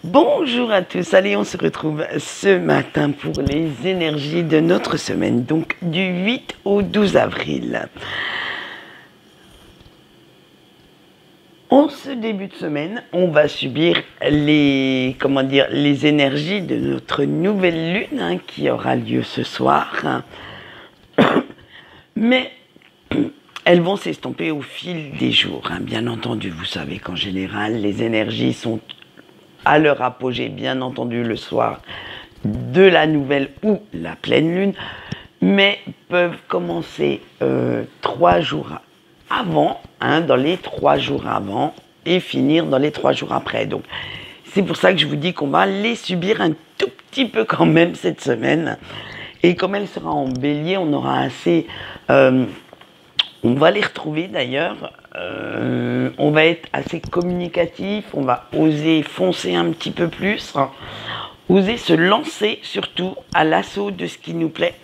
Bonjour à tous, allez on se retrouve ce matin pour les énergies de notre semaine, donc du 8 au 12 avril. En ce début de semaine, on va subir les énergies de notre nouvelle lune qui aura lieu ce soir. Mais elles vont s'estomper au fil des jours. Bien entendu, vous savez qu'en général, les énergies sont à leur apogée, bien entendu, le soir de la nouvelle ou la pleine lune, mais peuvent commencer 3 jours avant, dans les 3 jours avant, et finir dans les 3 jours après. Donc, c'est pour ça que je vous dis qu'on va les subir un tout petit peu quand même cette semaine. Et comme elle sera en bélier, on aura assez... on va les retrouver d'ailleurs, on va être assez communicatif, on va oser foncer un petit peu plus, oser se lancer surtout à l'assaut de ce qui nous plaît.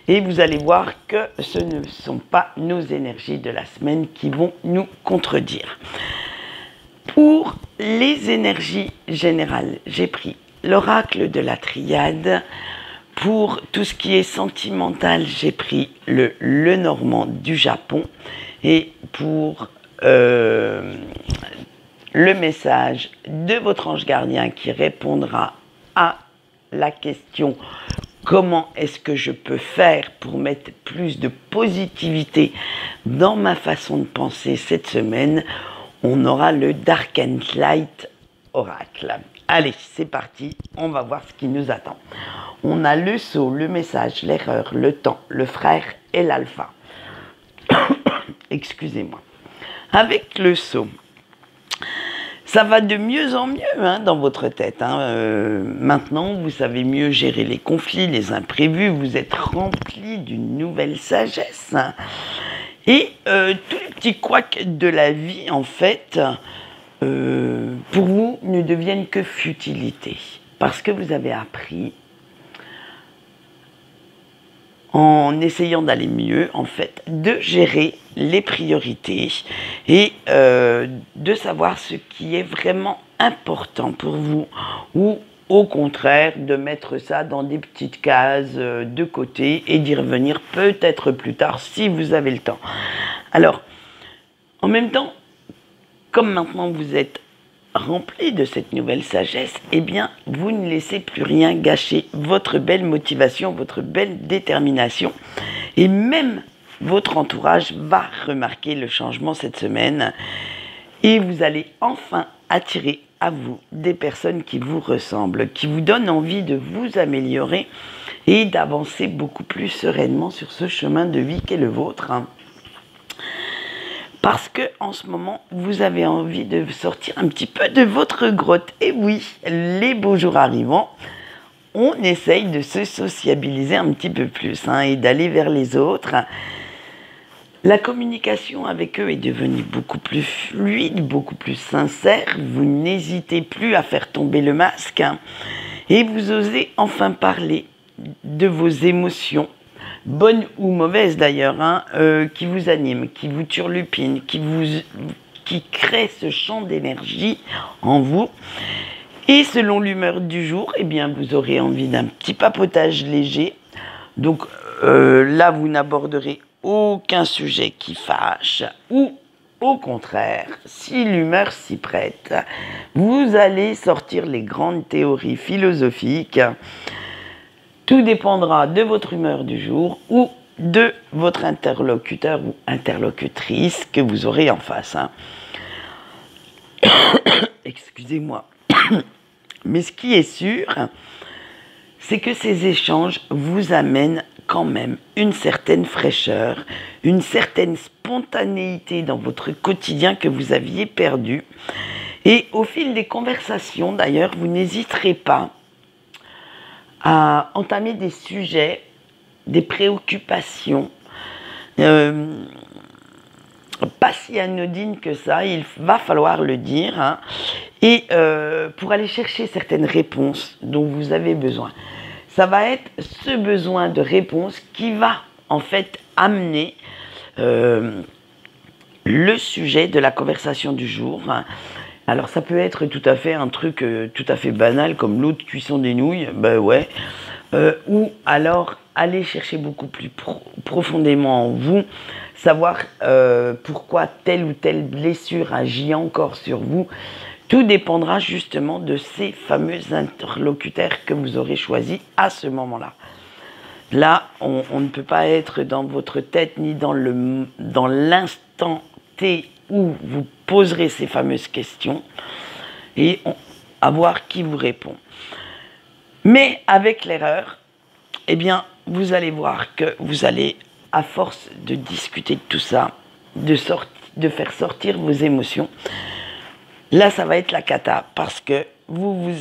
Et vous allez voir que ce ne sont pas nos énergies de la semaine qui vont nous contredire. Pour les énergies générales, j'ai pris l'oracle de la triade. Pour tout ce qui est sentimental, j'ai pris le Lenormand du Japon. Et pour le message de votre ange gardien qui répondra à la question « Comment est-ce que je peux faire pour mettre plus de positivité dans ma façon de penser cette semaine ?» on aura le Dark and Light Oracle. Allez, c'est parti, on va voir ce qui nous attend. On a le sceau, le message, l'erreur, le temps, le frère et l'alpha. Excusez-moi. Avec le sceau, ça va de mieux en mieux dans votre tête. Maintenant, vous savez mieux gérer les conflits, les imprévus. Vous êtes rempli d'une nouvelle sagesse. Et tous les petits couacs de la vie, en fait, pour vous, ne deviennent que futilité. Parce que vous avez appris, en essayant d'aller mieux, en fait, de gérer les priorités et de savoir ce qui est vraiment important pour vous ou au contraire de mettre ça dans des petites cases de côté et d'y revenir peut-être plus tard si vous avez le temps. Alors, en même temps, comme maintenant vous êtes rempli de cette nouvelle sagesse, eh bien, vous ne laissez plus rien gâcher votre belle motivation, votre belle détermination. Et même votre entourage va remarquer le changement cette semaine. Et vous allez enfin attirer à vous des personnes qui vous ressemblent, qui vous donnent envie de vous améliorer et d'avancer beaucoup plus sereinement sur ce chemin de vie qu'est le vôtre. Parce que en ce moment, vous avez envie de sortir un petit peu de votre grotte. Et oui, les beaux jours arrivant, on essaye de se sociabiliser un petit peu plus et d'aller vers les autres. La communication avec eux est devenue beaucoup plus fluide, beaucoup plus sincère. Vous n'hésitez plus à faire tomber le masque et vous osez enfin parler de vos émotions, bonnes ou mauvaises d'ailleurs, qui vous animent, qui vous turlupinent, qui créent ce champ d'énergie en vous. Et selon l'humeur du jour, eh bien, vous aurez envie d'un petit papotage léger. Donc là, vous n'aborderez aucun sujet qui fâche ou au contraire, si l'humeur s'y prête, vous allez sortir les grandes théories philosophiques. Tout dépendra de votre humeur du jour ou de votre interlocuteur ou interlocutrice que vous aurez en face. Excusez-moi. Mais ce qui est sûr, c'est que ces échanges vous amènent quand même une certaine fraîcheur, une certaine spontanéité dans votre quotidien que vous aviez perdu. Et au fil des conversations, d'ailleurs, vous n'hésiterez pas à entamer des sujets, des préoccupations, pas si anodines que ça, il va falloir le dire, et pour aller chercher certaines réponses dont vous avez besoin. Ça va être ce besoin de réponse qui va en fait amener le sujet de la conversation du jour Alors ça peut être tout à fait un truc tout à fait banal comme l'eau de cuisson des nouilles, ben ouais. Ou alors aller chercher beaucoup plus profondément en vous, savoir pourquoi telle ou telle blessure agit encore sur vous. Tout dépendra justement de ces fameux interlocuteurs que vous aurez choisis à ce moment-là. Là, on ne peut pas être dans votre tête ni dans l'instant T où vous poserez ces fameuses questions et à voir qui vous répond. Mais avec l'erreur, eh bien, vous allez voir que vous allez, à force de discuter de tout ça, de faire sortir vos émotions, là, ça va être la cata parce que vous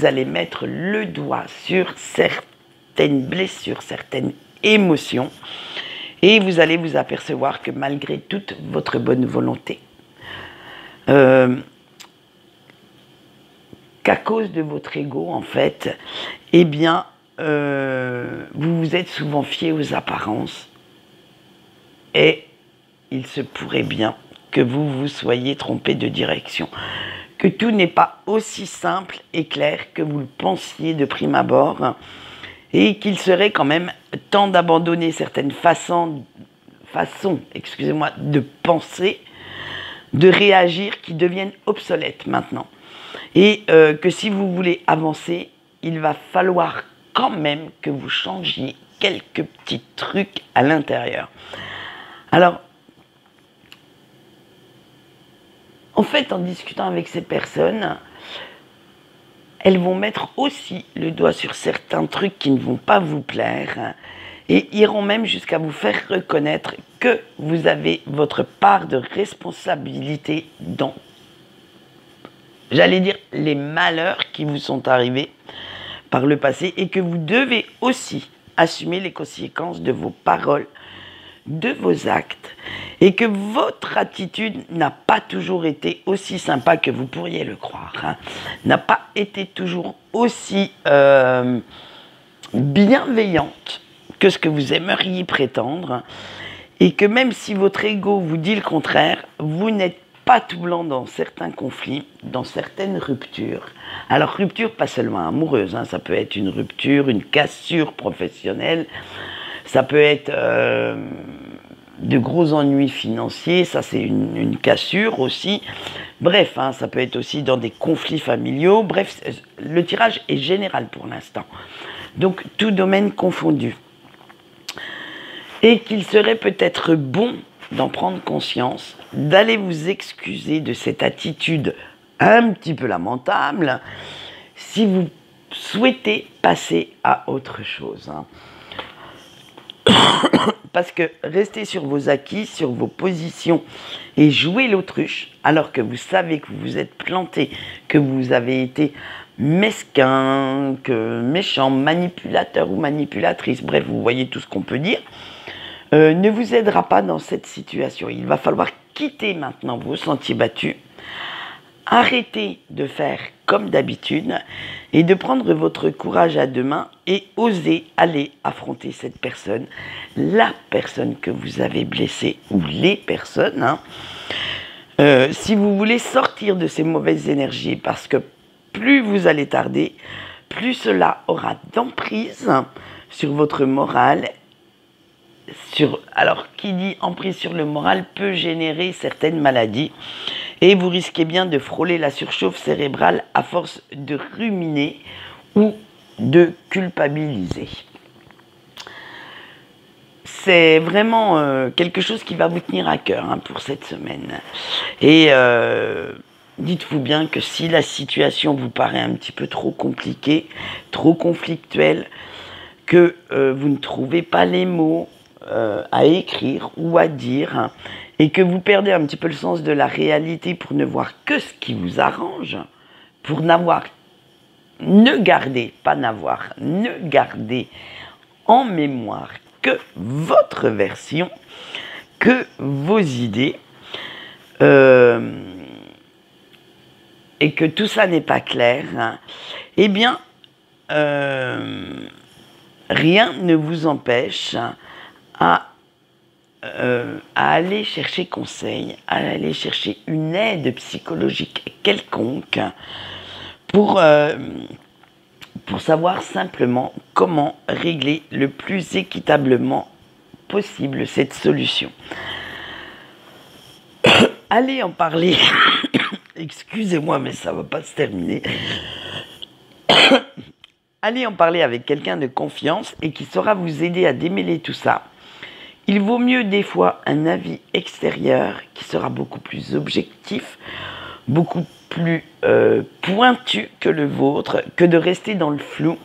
allez mettre le doigt sur certaines blessures, certaines émotions et vous allez vous apercevoir que malgré toute votre bonne volonté, qu'à cause de votre ego, en fait, eh bien, vous vous êtes souvent fié aux apparences et il se pourrait bien que vous vous soyez trompé de direction, que tout n'est pas aussi simple et clair que vous le pensiez de prime abord et qu'il serait quand même temps d'abandonner certaines façons, de penser, de réagir qui deviennent obsolètes maintenant. Et que si vous voulez avancer, il va falloir quand même que vous changiez quelques petits trucs à l'intérieur. Alors, en fait, en discutant avec ces personnes, elles vont mettre aussi le doigt sur certains trucs qui ne vont pas vous plaire et iront même jusqu'à vous faire reconnaître que vous avez votre part de responsabilité dans, j'allais dire, les malheurs qui vous sont arrivés par le passé et que vous devez aussi assumer les conséquences de vos paroles, de vos actes et que votre attitude n'a pas toujours été aussi sympa que vous pourriez le croire, n'a pas été toujours aussi bienveillante que ce que vous aimeriez prétendre et que même si votre ego vous dit le contraire, vous n'êtes pas tout blanc dans certains conflits, dans certaines ruptures. Alors rupture pas seulement amoureuse, ça peut être une rupture, une cassure professionnelle, ça peut être de gros ennuis financiers, ça c'est une cassure aussi. Bref, ça peut être aussi dans des conflits familiaux. Bref, le tirage est général pour l'instant. Donc tout domaine confondu. Et qu'il serait peut-être bon d'en prendre conscience, d'aller vous excuser de cette attitude un petit peu lamentable si vous souhaitez passer à autre chose. Parce que rester sur vos acquis, sur vos positions et jouer l'autruche, alors que vous savez que vous vous êtes planté, que vous avez été mesquin, que méchant, manipulateur ou manipulatrice, bref, vous voyez tout ce qu'on peut dire, ne vous aidera pas dans cette situation. Il va falloir quitter maintenant vos sentiers battus, arrêter de faire comme d'habitude et de prendre votre courage à deux mains et oser aller affronter cette personne, la personne que vous avez blessée ou les personnes. Si vous voulez sortir de ces mauvaises énergies, parce que plus vous allez tarder, plus cela aura d'emprise sur votre morale. Alors, qui dit emprise sur le moral peut générer certaines maladies et vous risquez bien de frôler la surchauffe cérébrale à force de ruminer ou de culpabiliser. C'est vraiment quelque chose qui va vous tenir à cœur pour cette semaine. Et dites-vous bien que si la situation vous paraît un petit peu trop compliquée, trop conflictuelle, que vous ne trouvez pas les mots à écrire ou à dire et que vous perdez un petit peu le sens de la réalité pour ne voir que ce qui vous arrange, pour ne garder en mémoire que votre version, que vos idées, et que tout ça n'est pas clair, eh bien, rien ne vous empêche à à aller chercher conseil, à aller chercher une aide psychologique quelconque pour savoir simplement comment régler le plus équitablement possible cette solution. Allez en parler, excusez-moi mais ça ne va pas se terminer. Allez en parler avec quelqu'un de confiance et qui saura vous aider à démêler tout ça. Il vaut mieux des fois un avis extérieur qui sera beaucoup plus objectif, beaucoup plus pointu que le vôtre, que de rester dans le flou,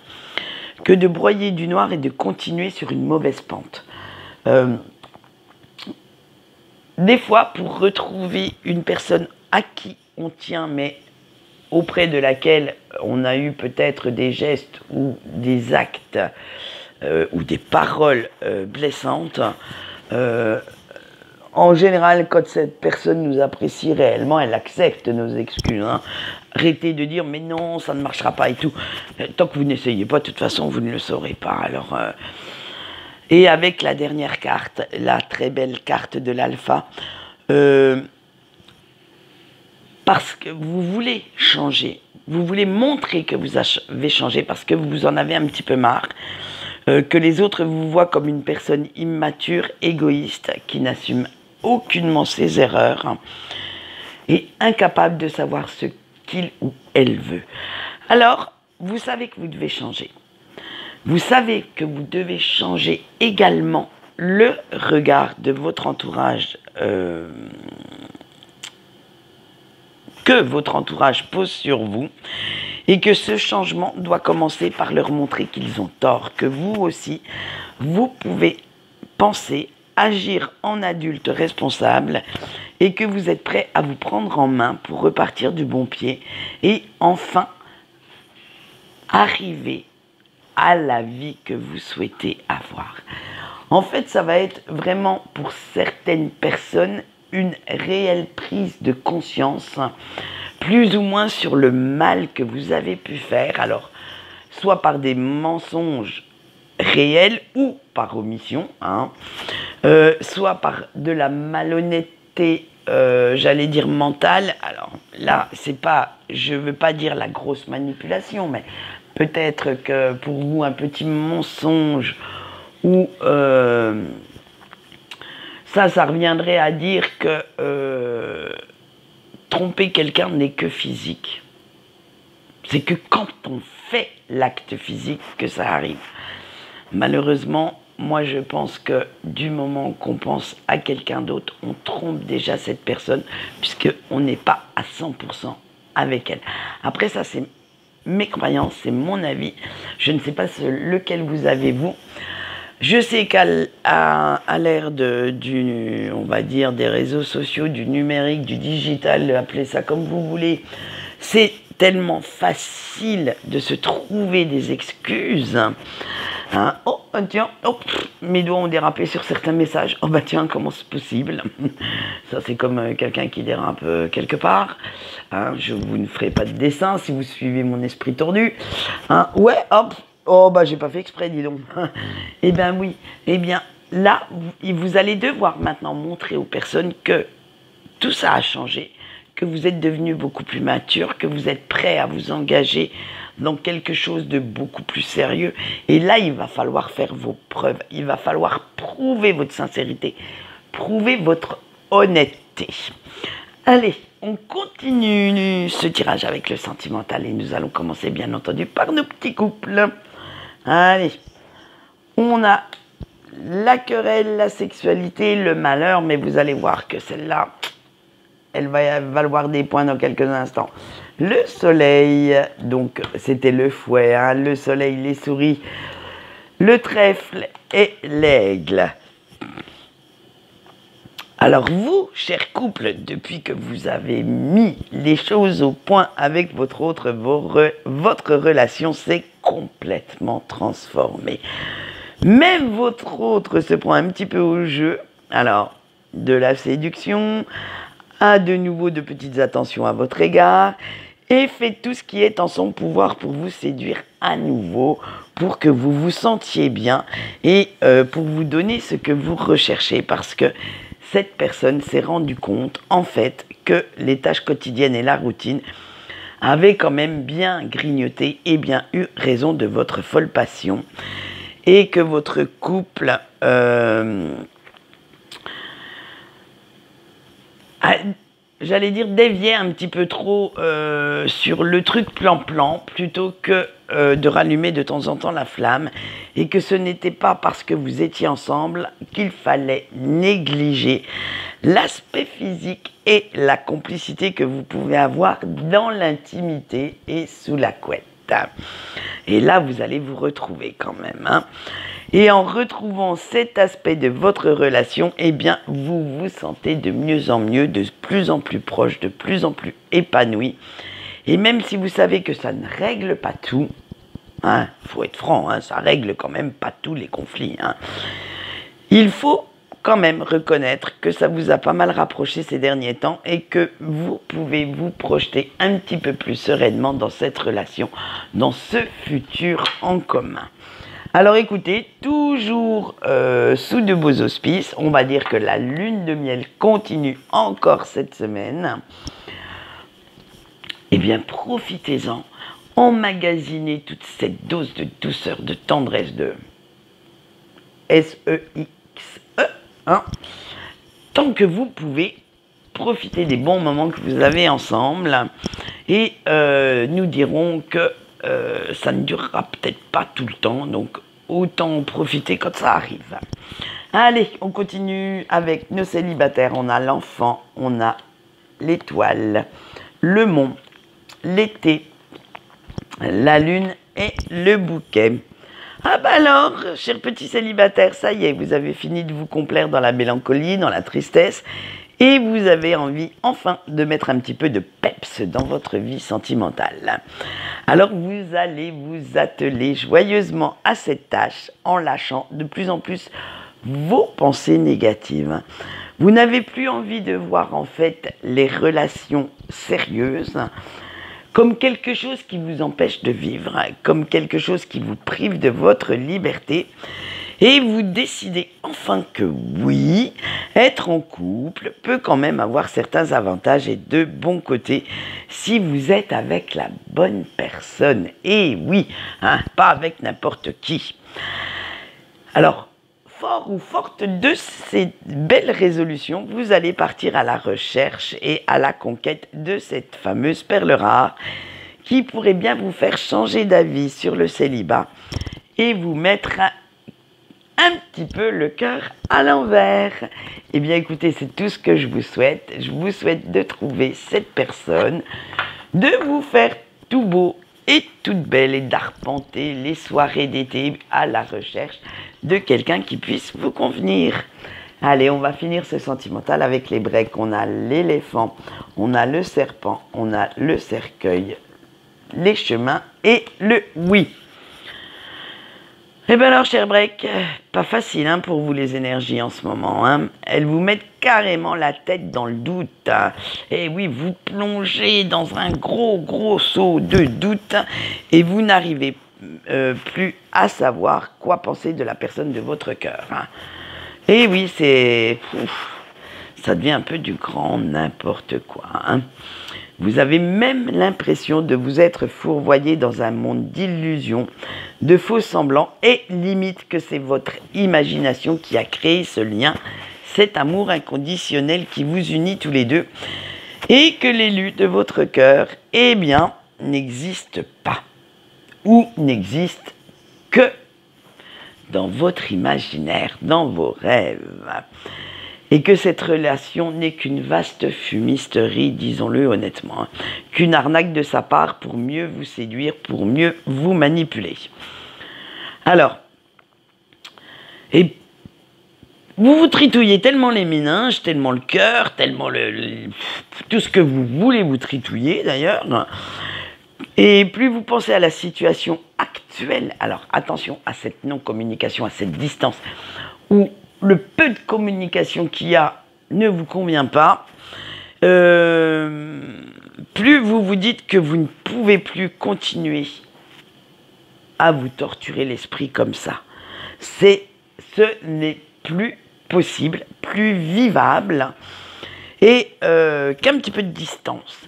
que de broyer du noir et de continuer sur une mauvaise pente. Des fois, pour retrouver une personne à qui on tient, mais auprès de laquelle on a eu peut-être des gestes ou des actes ou des paroles blessantes, en général, quand cette personne nous apprécie réellement, elle accepte nos excuses. Hein. Arrêtez de dire « mais non, ça ne marchera pas » et tout. Tant que vous n'essayez pas, de toute façon, vous ne le saurez pas. Alors, et avec la dernière carte, la très belle carte de l'alpha, parce que vous voulez changer, vous voulez montrer que vous avez changé parce que vous en avez un petit peu marre, que les autres vous voient comme une personne immature, égoïste, qui n'assume aucunement ses erreurs et incapable de savoir ce qu'il ou elle veut. Alors, vous savez que vous devez changer. Vous savez que vous devez changer également le regard de votre entourage, que votre entourage pose sur vous, et que ce changement doit commencer par leur montrer qu'ils ont tort, que vous aussi, vous pouvez penser, agir en adulte responsable, et que vous êtes prêt à vous prendre en main pour repartir du bon pied, et enfin arriver à la vie que vous souhaitez avoir. En fait, ça va être vraiment pour certaines personnes une réelle prise de conscience, plus ou moins sur le mal que vous avez pu faire, alors soit par des mensonges réels ou par omission, hein, soit par de la malhonnêteté, j'allais dire mentale. Alors là, c'est pas, je veux pas dire la grosse manipulation, mais peut-être que pour vous, un petit mensonge ou ça reviendrait à dire que tromper quelqu'un n'est que physique. C'est que quand on fait l'acte physique que ça arrive. Malheureusement, moi je pense que du moment qu'on pense à quelqu'un d'autre, on trompe déjà cette personne puisqu'on n'est pas à 100% avec elle. Après ça, c'est mes croyances, c'est mon avis. Je ne sais pas lequel vous avez vous. Je sais qu'à l'ère on va dire, des réseaux sociaux, du numérique, du digital, appelez ça comme vous voulez, c'est tellement facile de se trouver des excuses. Hein. Oh, tiens, oh, mes doigts ont dérapé sur certains messages. Oh, bah tiens, comment c'est possible? Ça, c'est comme quelqu'un qui dérape quelque part. Hein, je vous ne ferai pas de dessin si vous suivez mon esprit tordu. Hein, ouais, hop. Oh, bah, j'ai pas fait exprès, dis donc. Eh bien, oui. Eh bien, là, vous allez devoir maintenant montrer aux personnes que tout ça a changé, que vous êtes devenu beaucoup plus mature, que vous êtes prêt à vous engager dans quelque chose de beaucoup plus sérieux. Et là, il va falloir faire vos preuves. Il va falloir prouver votre sincérité, prouver votre honnêteté. Allez, on continue ce tirage avec le sentimental et nous allons commencer bien entendu par nos petits couples. Allez, on a la querelle, la sexualité, le malheur, mais vous allez voir que celle-là, elle va valoir des points dans quelques instants. Le soleil, donc c'était le fouet, hein, le soleil, les souris, le trèfle et l'aigle. Alors vous, cher couple, depuis que vous avez mis les choses au point avec votre relation s'est complètement transformée. Même votre autre se prend un petit peu au jeu. Alors, de la séduction à de nouveau de petites attentions à votre égard et faites tout ce qui est en son pouvoir pour vous séduire à nouveau, pour que vous vous sentiez bien et pour vous donner ce que vous recherchez, parce que cette personne s'est rendue compte en fait que les tâches quotidiennes et la routine avaient quand même bien grignoté et bien eu raison de votre folle passion, et que votre couple j'allais dire dévier un petit peu trop sur le truc plan-plan, plutôt que de rallumer de temps en temps la flamme, et que ce n'était pas parce que vous étiez ensemble qu'il fallait négliger l'aspect physique et la complicité que vous pouvez avoir dans l'intimité et sous la couette. Et là, vous allez vous retrouver quand même, hein. Et en retrouvant cet aspect de votre relation, eh bien, vous vous sentez de mieux en mieux, de plus en plus proche, de plus en plus épanoui. Et même si vous savez que ça ne règle pas tout, hein, faut être franc, hein, ça règle quand même pas tous les conflits, hein, il faut quand même reconnaître que ça vous a pas mal rapproché ces derniers temps et que vous pouvez vous projeter un petit peu plus sereinement dans cette relation, dans ce futur en commun. Alors écoutez, toujours sous de beaux auspices, on va dire que la lune de miel continue encore cette semaine. Eh bien, profitez-en, emmagasinez toute cette dose de douceur, de tendresse, de S-E-X-E, hein, tant que vous pouvez. Profitez des bons moments que vous avez ensemble et nous dirons que ça ne durera peut-être pas tout le temps, donc autant en profiter quand ça arrive. Allez, on continue avec nos célibataires. On a l'enfant, on a l'étoile, le mont, l'été, la lune et le bouquet. Ah bah alors, chers petits célibataires, ça y est, vous avez fini de vous complaire dans la mélancolie, dans la tristesse, et vous avez envie enfin de mettre un petit peu de peps dans votre vie sentimentale. Alors vous allez vous atteler joyeusement à cette tâche en lâchant de plus en plus vos pensées négatives. Vous n'avez plus envie de voir en fait les relations sérieuses comme quelque chose qui vous empêche de vivre, comme quelque chose qui vous prive de votre liberté. Et vous décidez enfin que oui, être en couple peut quand même avoir certains avantages et de bons côtés si vous êtes avec la bonne personne. Et oui, hein, pas avec n'importe qui. Alors, fort ou forte de ces belles résolutions, vous allez partir à la recherche et à la conquête de cette fameuse perle rare qui pourrait bien vous faire changer d'avis sur le célibat et vous mettre un petit peu le cœur à l'envers. Eh bien écoutez, c'est tout ce que je vous souhaite. Je vous souhaite de trouver cette personne, de vous faire tout beau et toute belle et d'arpenter les soirées d'été à la recherche de quelqu'un qui puisse vous convenir. Allez, on va finir ce sentimental avec les breaks. On a l'éléphant, on a le serpent, on a le cercueil, les chemins et le oui. Eh bien alors, cher break, pas facile hein, pour vous les énergies en ce moment. Hein. Elles vous mettent carrément la tête dans le doute. Hein. Et oui, vous plongez dans un gros seau de doute et vous n'arrivez plus à savoir quoi penser de la personne de votre cœur. Hein. Et oui, ça devient un peu du grand n'importe quoi. Hein. Vous avez même l'impression de vous être fourvoyé dans un monde d'illusions, de faux semblants, et limite que c'est votre imagination qui a créé ce lien, cet amour inconditionnel qui vous unit tous les deux, et que l'élu de votre cœur, eh bien, n'existe pas, ou n'existe que dans votre imaginaire, dans vos rêves. Et que cette relation n'est qu'une vaste fumisterie, disons-le honnêtement, hein, qu'une arnaque de sa part pour mieux vous séduire, pour mieux vous manipuler. Alors, et vous vous tritouillez tellement les méninges, tellement le cœur, tellement tout ce que vous voulez vous tritouiller d'ailleurs, et plus vous pensez à la situation actuelle, alors attention à cette non-communication, à cette distance, où le peu de communication qu'il y a ne vous convient pas, plus vous vous dites que vous ne pouvez plus continuer à vous torturer l'esprit comme ça. Ce n'est plus possible, plus vivable, et qu'un petit peu de distance,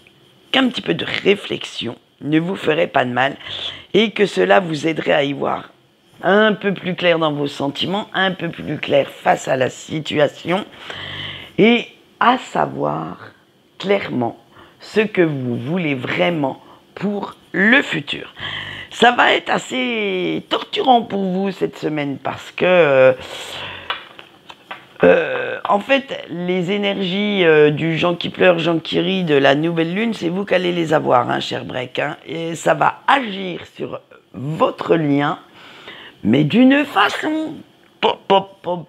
qu'un petit peu de réflexion ne vous ferait pas de mal, et que cela vous aiderait à y voir un peu plus clair dans vos sentiments, un peu plus clair face à la situation, et à savoir clairement ce que vous voulez vraiment pour le futur. Ça va être assez torturant pour vous cette semaine parce que en fait, les énergies du Jean qui pleure, Jean qui rit de la nouvelle lune, c'est vous qui allez les avoir, hein, cher Break, hein, et ça va agir sur votre lien, mais d'une façon pop, pop, pop.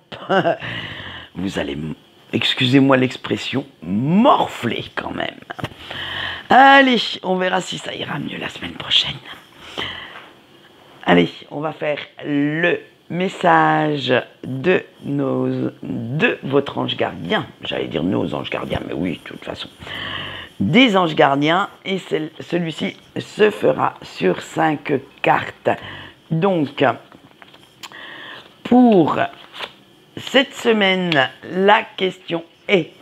Vous allez, excusez-moi l'expression, morfler quand même. Allez, on verra si ça ira mieux la semaine prochaine. Allez, on va faire le message de votre ange gardien. J'allais dire nos anges gardiens, mais oui, de toute façon. Des anges gardiens, et celui-ci se fera sur 5 cartes. Donc, pour cette semaine, la question est: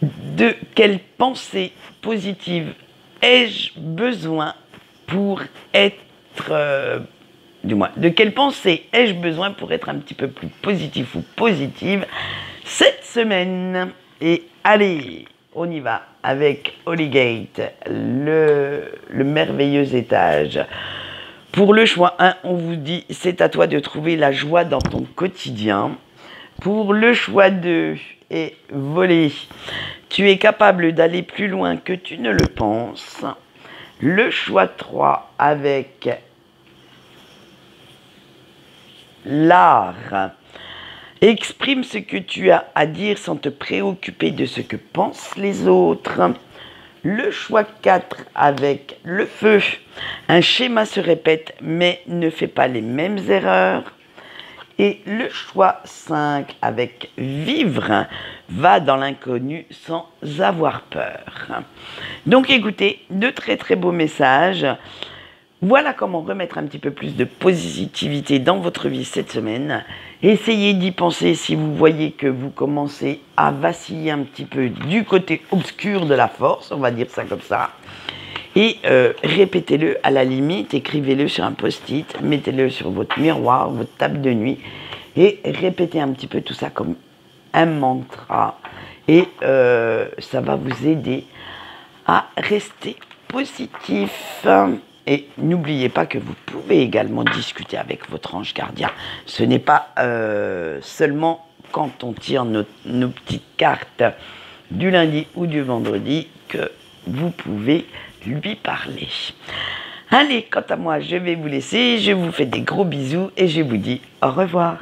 de quelle pensée positive ai-je besoin pour être... de quelle pensée ai-je besoin pour être un petit peu plus positif ou positive cette semaine? Et allez, on y va avec Holygate, le merveilleux étage. Pour le choix 1, on vous dit: c'est à toi de trouver la joie dans ton quotidien. Pour le choix 2 et voler, tu es capable d'aller plus loin que tu ne le penses. Le choix 3 avec l'art. Exprime ce que tu as à dire sans te préoccuper de ce que pensent les autres. Le choix 4 avec le feu. Un schéma se répète mais ne fais pas les mêmes erreurs. Et le choix 5 avec vivre. Va dans l'inconnu sans avoir peur. Donc écoutez, de très très beaux messages. Voilà comment remettre un petit peu plus de positivité dans votre vie cette semaine. Essayez d'y penser si vous voyez que vous commencez à vaciller un petit peu du côté obscur de la force, on va dire ça comme ça. Et répétez-le à la limite, écrivez-le sur un post-it, mettez-le sur votre miroir, votre table de nuit, et répétez un petit peu tout ça comme un mantra. Et ça va vous aider à rester positif. Et n'oubliez pas que vous pouvez également discuter avec votre ange gardien. Ce n'est pas seulement quand on tire nos petites cartes du lundi ou du vendredi que vous pouvez lui parler. Allez, quant à moi, je vais vous laisser. Je vous fais des gros bisous et je vous dis au revoir.